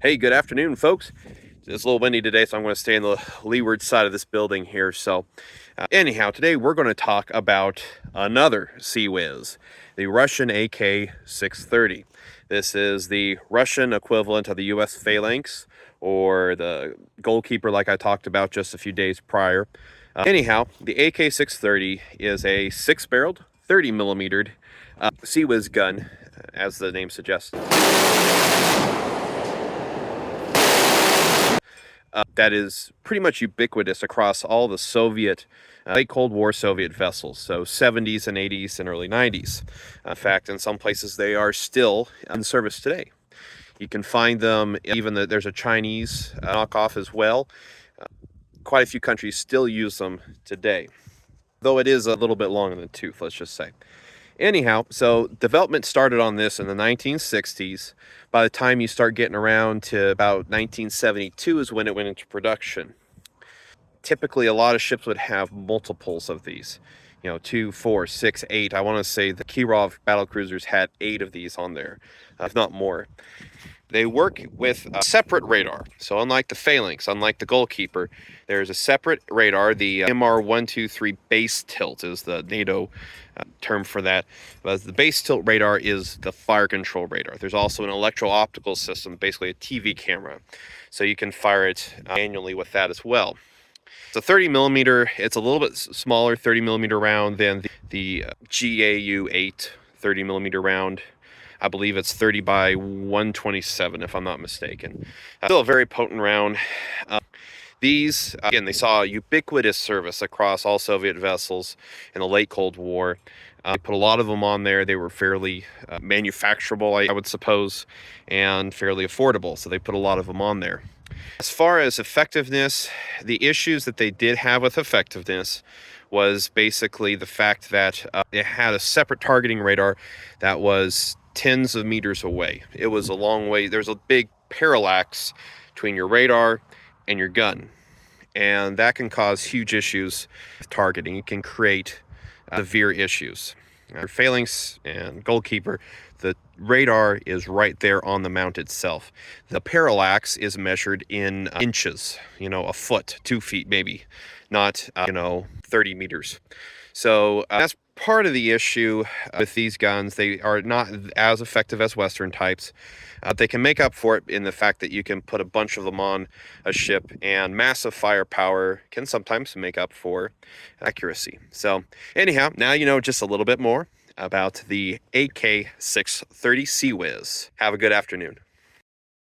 Hey, good afternoon, folks. It's a little windy today, so I'm going to stay in the leeward side of this building here. Anyhow, today we're going to talk about another CIWS, the Russian Ak-630. This is the Russian equivalent of the U.S. Phalanx, or the goalkeeper like I talked about just a few days prior. Anyhow, the Ak-630 is a 6-barreled, 30mm CIWS gun, as the name suggests. That is pretty much ubiquitous across all the Soviet, late Cold War Soviet vessels, so 70s and 80s and early 90s. In fact, in some places they are still in service today. You can find them, there's a Chinese knockoff as well. Quite a few countries still use them today, though it is a little bit long in the tooth, let's just say. Anyhow, so development started on this in the 1960s. By the time you start getting around to about 1972 is when it went into production. Typically, a lot of ships would have multiples of these. 2, 4, 6, 8. I want to say the Kirov battlecruisers had 8 of these on there, if not more. They work with a separate radar. So unlike the Phalanx, unlike the Goalkeeper, there's a separate radar. The MR123 base tilt is the NATO term for that. But the base tilt radar is the fire control radar. There's also an electro-optical system, basically a TV camera. So you can fire it manually with that as well. It's a 30mm. It's a little bit smaller 30mm round than the GAU-8 30mm round. I believe it's 30 by 127, if I'm not mistaken. Still a very potent round. These, again, they saw ubiquitous service across all Soviet vessels in the late Cold War. They put a lot of them on there. They were fairly manufacturable, I would suppose, and fairly affordable, so they put a lot of them on there. As far as effectiveness, the issues that they did have with effectiveness was basically the fact that it had a separate targeting radar that was tens of meters away. It was a long way. There's a big parallax between your radar and your gun, and that can cause huge issues with targeting. It can create severe issues. Your Phalanx and Goalkeeper, the radar is right there on the mount itself. The parallax is measured in inches, a foot, 2 feet maybe, not 30 meters. So that's part of the issue with these guns. They are not as effective as Western types. They can make up for it in the fact that you can put a bunch of them on a ship, and massive firepower can sometimes make up for accuracy. So anyhow, now you know just a little bit more about the Ak-630 CIWS. Have a good afternoon.